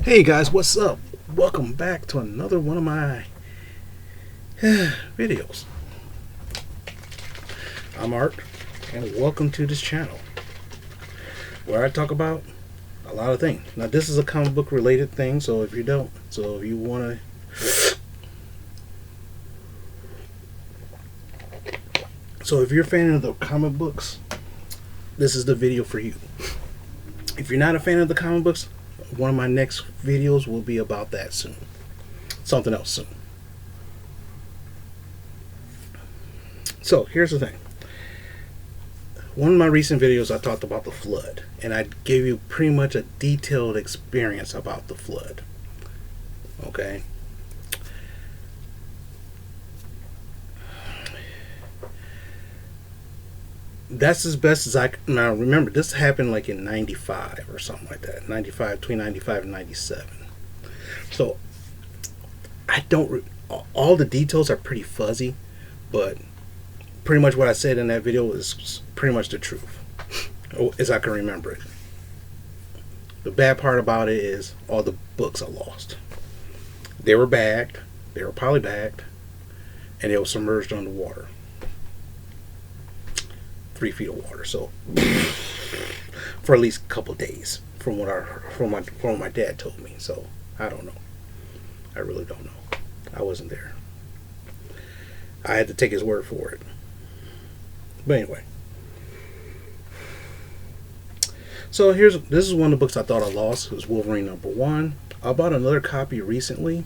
Hey guys, what's up? Welcome back to another one of my videos. I'm Art, and welcome to this channel where I talk about a lot of things. Now, this is a comic book related thing, so if you want to, so if you're a fan of the comic books, this is the video for you. If you're not a fan of the comic books, one of my next videos will be about that soon. Something else soon. So here's the thing. One of my recent videos I talked about the flood, and I gave you pretty much a detailed experience about the flood. Okay? That's as best as I can. Now remember, this happened like in 95 or something like that. 95, between 95 and 97. So I don't, all the details are pretty fuzzy, but pretty much what I said in that video is pretty much the truth, as I can remember it. The bad part about it is all the books are lost. They were bagged, they were polybagged, and they were submerged underwater. 3 feet of water, so for at least a couple days, from what my dad told me. So I don't know. I really don't know. I wasn't there. I had to take his word for it. But anyway, so this is one of the books I thought I lost. It was Wolverine #1. I bought another copy recently.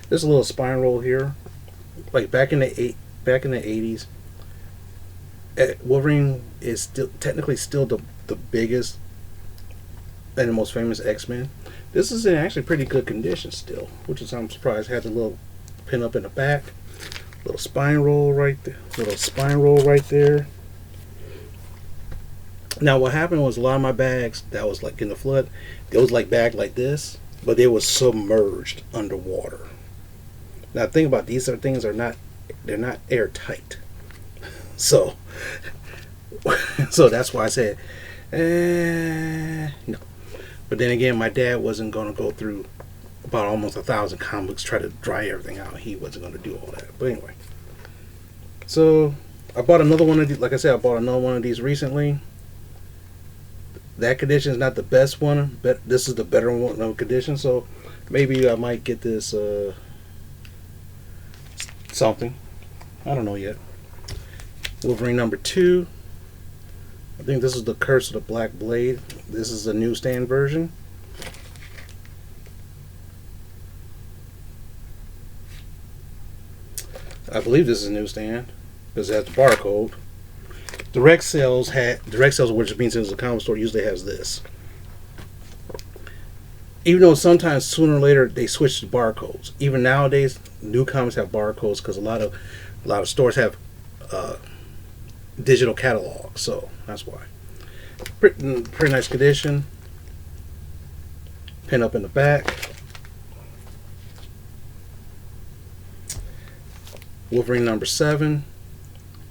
There's a little spine roll here, like back in the 80s. Wolverine is still technically the biggest and the most famous X-Men. This is in actually pretty good condition still, which is I'm surprised. It had the little pin up in the back, little spine roll right there. Now what happened was a lot of my bags that was like in the flood, it was like bagged like this, but they was submerged underwater. Now think about these things they're not airtight. So that's why I said, no. But then again, my dad wasn't going to go through about almost 1,000 comics, try to dry everything out. He wasn't going to do all that. But anyway, so I bought another one of these. Like I said, I bought another one of these recently. That condition is not the best one, but this is the better one of condition. So maybe I might get this something. I don't know yet. Wolverine #2. I think this is the Curse of the Black Blade. This is the newsstand version. I believe this is a newsstand because it has the barcode. Direct sales, which means it's a comic store, usually has this. Even though sometimes sooner or later they switch to barcodes. Even nowadays, new comics have barcodes because a lot of stores have digital catalog, so that's why. Pretty nice condition. Pin up in the back. Wolverine #7.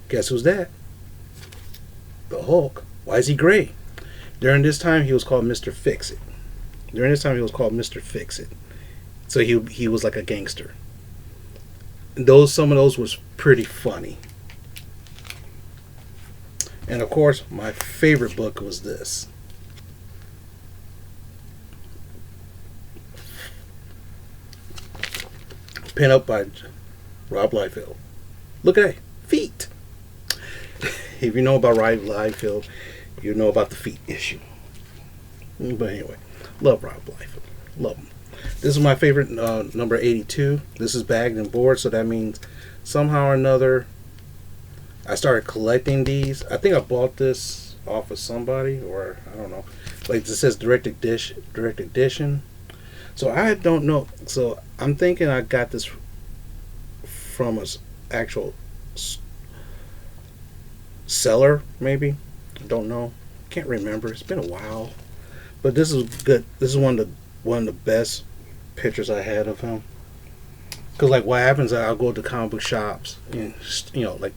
Guess who's that? The Hulk. Why is he gray? During this time he was called Mr. Fix-It. So he was like a gangster. Some of those was pretty funny. And of course, my favorite book was this. Pin up by Rob Liefeld. Look at that. Feet. If you know about Rob Liefeld, you know about the feet issue. But anyway, love Rob Liefeld. Love him. This is my favorite, number 82. This is bagged and board, so that means somehow or another I started collecting these. I think I bought this off of somebody, or I don't know. Like it says direct edition. So I don't know. So I'm thinking I got this from an actual seller, maybe. I don't know. Can't remember. It's been a while. But this is good. This is one of the best pictures I had of him. Cause like what happens, I'll go to comic book shops and like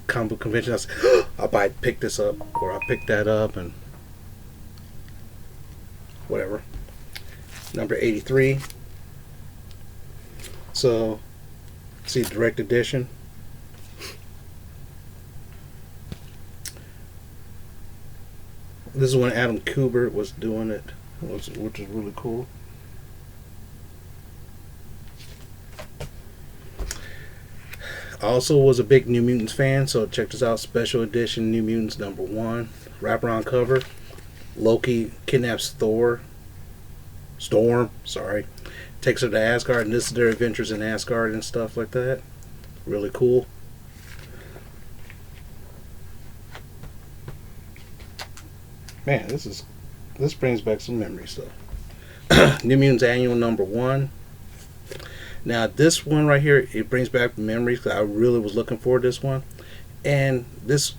comic book convention. I say, I'll pick this up, or I'll pick that up, and whatever. number 83. So, see, direct edition. This is when Adam Kubert was doing it, which is really cool. I also was a big New Mutants fan, so check this out. Special edition New Mutants #1. Wraparound cover. Loki kidnaps Storm, sorry. Takes her to Asgard, and this is their adventures in Asgard and stuff like that. Really cool. Man, this brings back some memory stuff. New Mutants Annual #1. Now this one right here, it brings back memories because I really was looking for this one, and this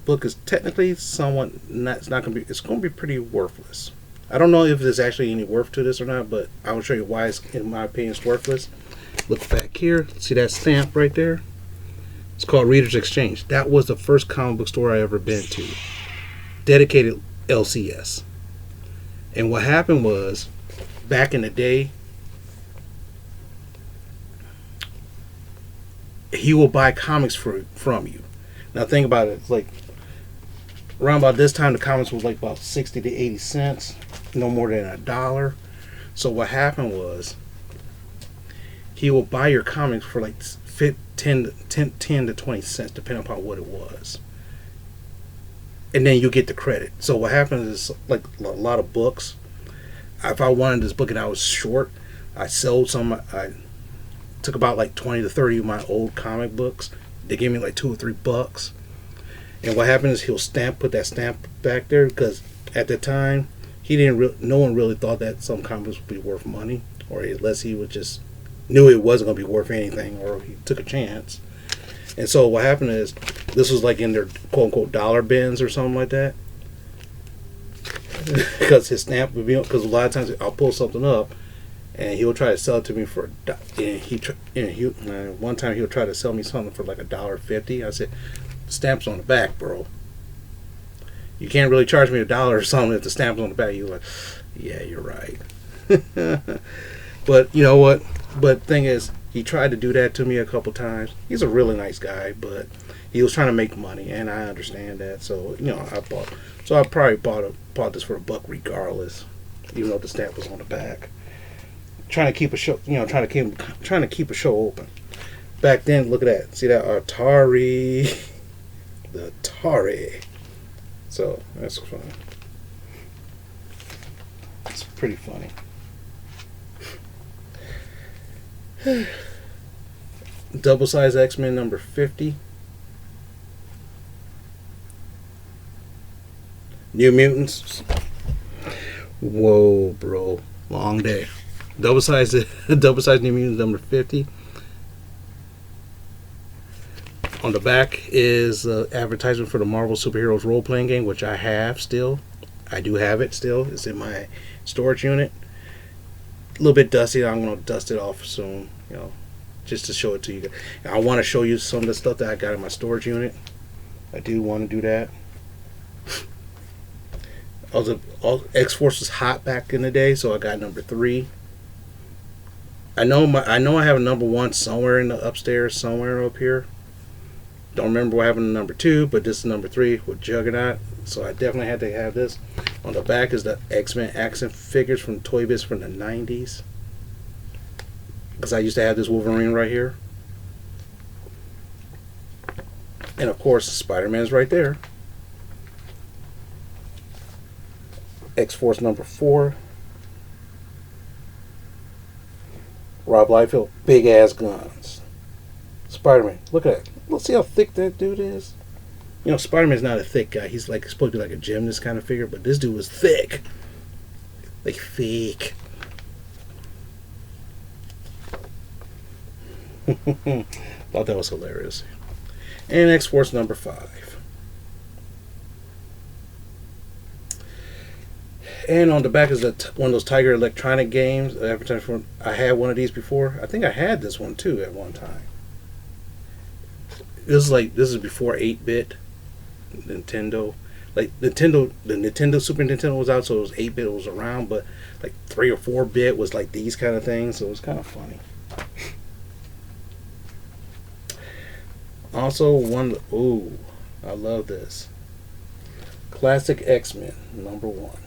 book is technically somewhat not. It's going to be pretty worthless. I don't know if there's actually any worth to this or not, but I will show you why it's, in my opinion, it's worthless. Look back here. See that stamp right there? It's called Reader's Exchange. That was the first comic book store I ever been to. Dedicated LCS. And what happened was, back in the day, he will buy comics from you. Now think about it. It's like around about this time, the comics was like about 60 to 80 cents, no more than $1. So what happened was, he will buy your comics for like 10 to 20 cents, depending upon what it was. And then you get the credit. So what happens is, like a lot of books, if I wanted this book and I was short, I sold some. I took about like 20 to 30 of my old comic books. They gave me like $2 or $3. And what happened is he'll put that stamp back there, because at the time no one really thought that some comics would be worth money, or unless he would just knew it wasn't going to be worth anything, or he took a chance. And so what happened is, this was like in their quote unquote dollar bins or something like that, because his stamp would be, because a lot of times I'll pull something up and he'll try to sell it to me for one time he'll try to sell me something for like $1.50. I said, the stamp's on the back, bro. You can't really charge me $1 or something if the stamp's on the back. You're like, yeah, you're right. But you know what? But thing is, he tried to do that to me a couple times. He's a really nice guy, but he was trying to make money, and I understand that. So I probably bought this for $1 regardless, even though the stamp was on the back. Trying to keep a show, trying to keep a show open. Back then, look at that. See that Atari, the Atari. So that's fun. It's pretty funny. Double size X-Men #50. New Mutants. Whoa, bro. Long day. Double size New Mutants #50. On the back is advertisement for the Marvel Superheroes role-playing game, which I have still. I do have it still. It's in my storage unit. A little bit dusty. I'm going to dust it off soon, just to show it to you. I want to show you some of the stuff that I got in my storage unit. I do want to do that. X-Force was hot back in the day, so I got #3. I know I have a #1 somewhere in the upstairs, somewhere up here. Don't remember what happened to #2, but this is #3 with Juggernaut. So I definitely had to have this. On the back is the X-Men action figures from Toy Biz from the 90s. Because I used to have this Wolverine right here. And of course, Spider-Man's right there. X-Force #4. Rob Liefeld, big ass guns. Spider-Man, look at that. Let's see how thick that dude is. Spider-Man's not a thick guy. He's like supposed to be like a gymnast kind of figure, but this dude was thick. Like thick. Thought that was hilarious. And X-Force #5. And on the back is one of those Tiger Electronic games. I had one of these before. I think I had this one too at one time. This is before 8-bit Nintendo. like the Nintendo Super Nintendo was out, so it was 8-bit was around, but like 3 or 4-bit was like these kind of things, so it was kind of funny. Also, I love this. Classic X-Men, #1.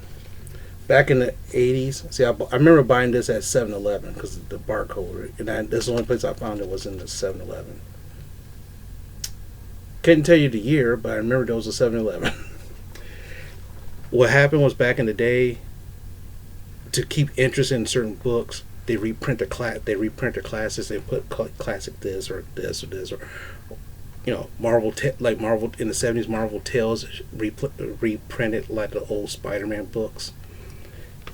Back in the 80s, see, I remember buying this at 7-Eleven because of the barcode, and this is the only place I found it was in the 7-Eleven. Couldn't tell you the year, but I remember there was a 7-Eleven. What happened was back in the day, to keep interest in certain books, they reprint the classes. They put classic this or this or this, or Marvel like Marvel in the 70s. Marvel Tales reprinted like the old Spider-Man books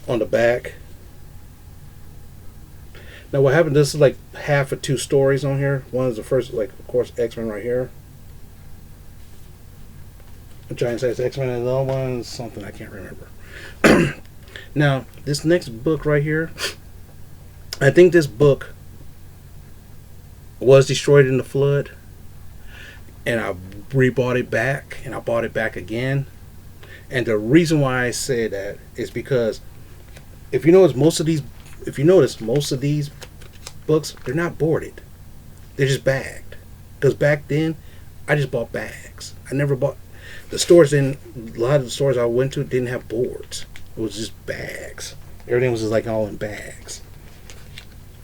on the back. Now what happened? This is like half of 2 stories on here. One is the first, like of course X-Men right here. A giant size X-Men, and the other one is something I can't remember. Now this next book right here, I think this book was destroyed in the flood, and I rebought it back, and I bought it back again. And the reason why I say that is because if you notice most of these books, they're not boarded, they're just bagged. Because back then I just bought bags. I never bought the stores. A lot of the stores I went to didn't have boards. It was just bags. Everything was just like all in bags.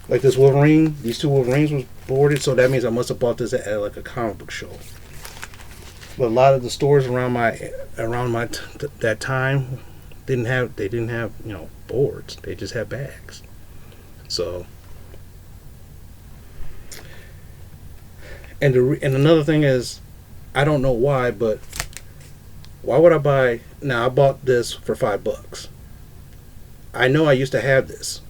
Like this Wolverine, these 2 Wolverines was boarded, so that means I must have bought this at like a comic book show. But a lot of the stores around that time didn't have boards. They just had bags. So, and another thing is, I don't know why, but why would I buy? Now I bought this for $5. I know I used to have this.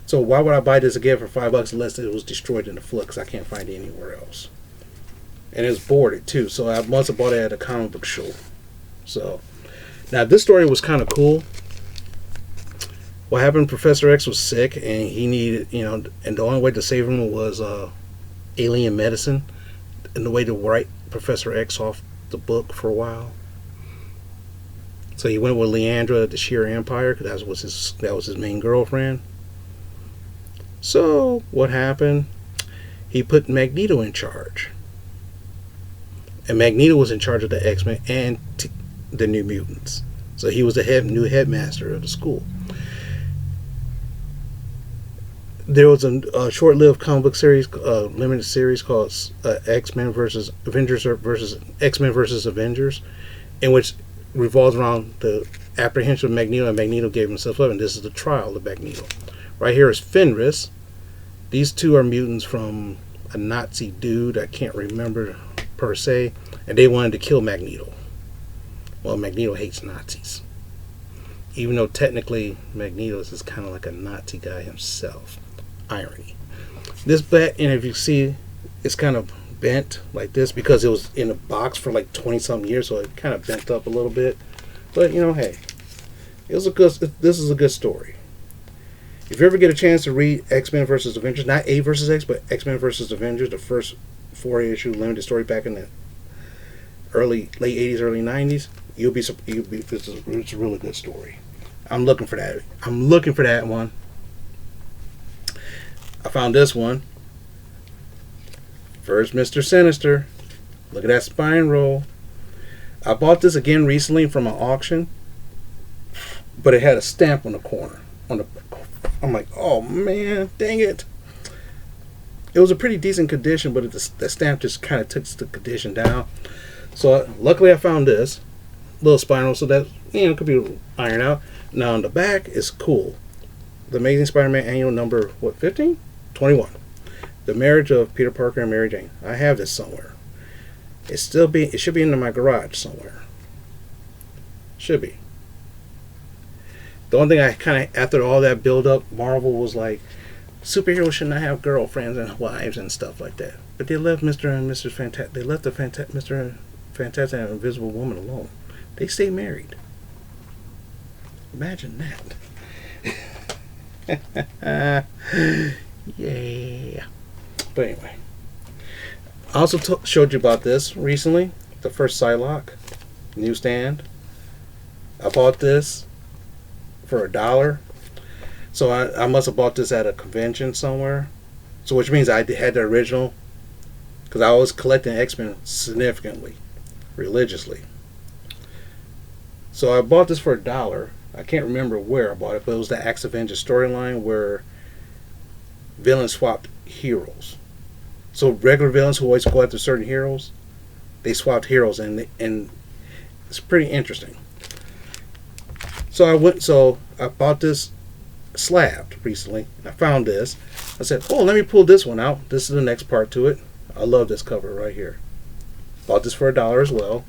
So why would I buy this again for $5 unless it was destroyed in the flood? Because I can't find it anywhere else. And it's boarded too, so I must have bought it at a comic book show. So now this story was kind of cool. What happened? Professor X was sick, and he needed, and the only way to save him was alien medicine, and the way to write Professor X off the book for a while. So he went with Leandra, the Sheer Empire, because that was his main girlfriend. So what happened? He put Magneto in charge, and Magneto was in charge of the X-Men and the New Mutants. So he was the new headmaster of the school. There was a short-lived comic book series, limited series called X-Men versus Avengers versus X-Men versus Avengers, in which revolves around the apprehension of Magneto, and Magneto gave himself up, and this is the trial of Magneto. Right here is Fenris. These 2 are mutants from a Nazi dude I can't remember per se, and they wanted to kill Magneto. Well, Magneto hates Nazis, even though technically Magneto is kind of like a Nazi guy himself. Irony. This bat, and if you see, it's kind of bent like this because it was in a box for like 20-something years, so it kind of bent up a little bit. But hey, this is a good story. If you ever get a chance to read X-Men versus Avengers, not A versus X, but X-Men versus Avengers, the first 4-issue limited story back in the late 80s, early 90s, it's a really good story. I'm looking for that one. I found this one. First Mr. Sinister. Look at that spine roll. I bought this again recently from an auction, but it had a stamp on the corner. I'm like, oh man, dang it. It was a pretty decent condition, but the stamp just kind of took the condition down. So luckily I found this little spinal, so that could be ironed out. Now on the back is cool. The Amazing Spider-Man annual number 15? 21. The marriage of Peter Parker and Mary Jane. I have this somewhere. It should be in my garage somewhere. Should be. The only thing I kind of, after all that build up, Marvel was like, superheroes should not have girlfriends and wives and stuff like that. But they left Mr. and Mrs. Fantastic. They left the Mr. Fantastic and Invisible Woman alone. They stay married. Imagine that. Yeah. But anyway, I also showed you about this recently. The first Psylocke. newsstand. I bought this for $1. So I must have bought this at a convention somewhere. So which means I had the original, because I was collecting X-Men significantly, religiously. So I bought this for $1. I can't remember where I bought it, but it was the Acts of Vengeance storyline where villains swapped heroes. So regular villains who always go after certain heroes, they swapped heroes, and it's pretty interesting. So I bought this slabbed recently. I found this. I said, oh, let me pull this one out. This is the next part to it. I love this cover right here. Bought this for $1 as well.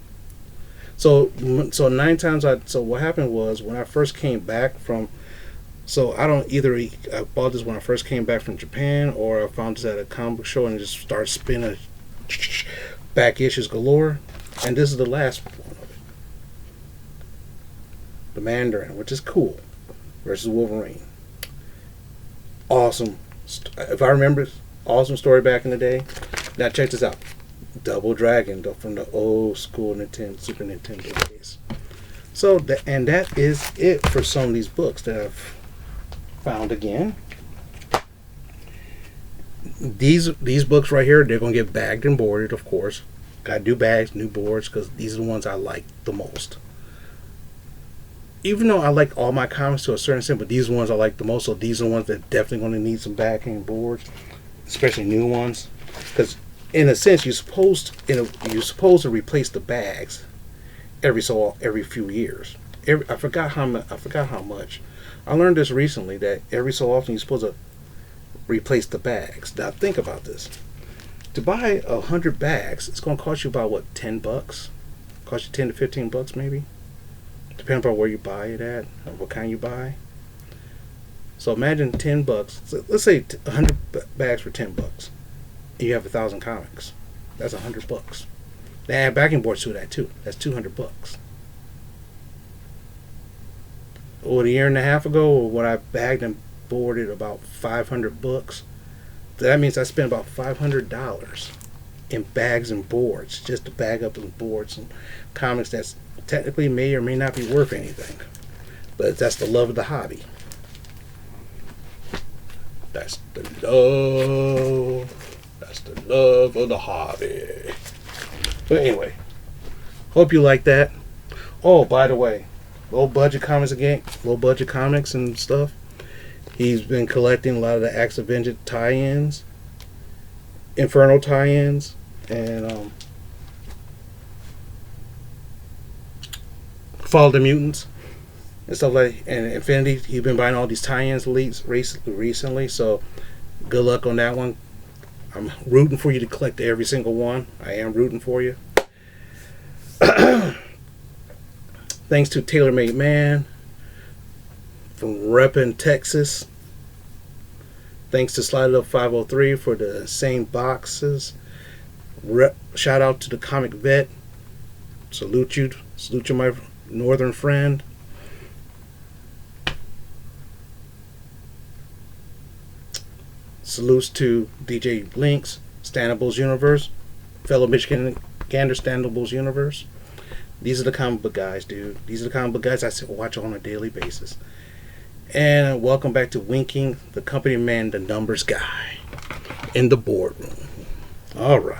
So 9 times so what happened was when I first came back from, so I bought this when I first came back from Japan, or I found this at a comic book show and just started spinning back issues galore. And this is the last one of it. The Mandarin, which is cool, versus Wolverine. Awesome. If I remember, awesome story back in the day. Now check this out. Double Dragon from the old school Super Nintendo days. So that is it for some of these books that I've found again. These books right here, they're gonna get bagged and boarded, of course. Gotta do bags, new boards, because these are the ones I like the most. Even though I like all my comics to a certain extent, but these are the ones I like the most. So these are the ones that definitely going to need some bagging and boards, especially new ones, because in a sense you're supposed to replace the bags every few years. I forgot how much. I learned this recently, that every so often you're supposed to replace the bags. Now think about this. To buy 100 bags, it's going to cost you about what, $10? Cost you $10 to $15 maybe, depending on where you buy it at and what kind you buy. So imagine $10. So let's say 100 bags for $10. And you have 1,000 comics. That's $100. They add backing boards to that too. That's $200. What, a year and a half ago, when I bagged and boarded about 500 books, that means I spent about $500 in bags and boards just to bag up those boards and comics that's technically may or may not be worth anything, but that's the love of the hobby. That's the love of the hobby. But anyway, hope you like that. Oh, by the way, low budget comics and stuff. He's been collecting a lot of the Acts of Vengeance tie-ins, Inferno tie-ins, and Fall of the Mutants and stuff like, and Infinity. He's been buying all these tie-ins recently, so good luck on that one. I'm rooting for you to collect every single one. I am rooting for you. Thanks to Tailor Made Man from Reppin, Texas. Thanks to Slide It Up 503 for the same boxes. Shout out to the Comic Vet. Salute you, my northern friend. Salutes to DJ Blinks, Standables Universe, fellow Michigan Gander Standables Universe. These are the comic book guys, dude. These are the comic book guys I watch on a daily basis. And welcome back to Winking, the company man, the numbers guy, in the boardroom. All right.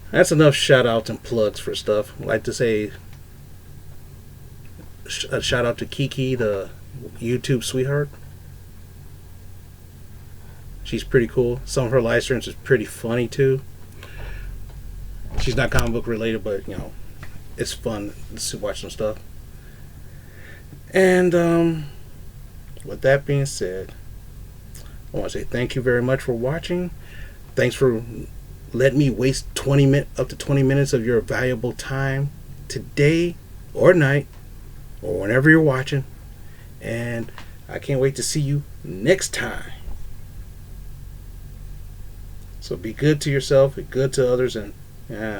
That's enough shout outs and plugs for stuff. I'd like to say a shout out to Kiki, the YouTube sweetheart. She's pretty cool. Some of her live streams is pretty funny too. She's not comic book related, but you know, it's fun to watch some stuff. And with that being said, I want to say thank you very much for watching. Thanks for letting me waste up to 20 minutes of your valuable time today or night or whenever you're watching. And I can't wait to see you next time. So be good to yourself, be good to others, and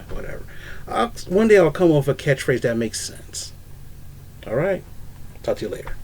whatever. One day I'll come up with a catchphrase that makes sense. All right? Talk to you later.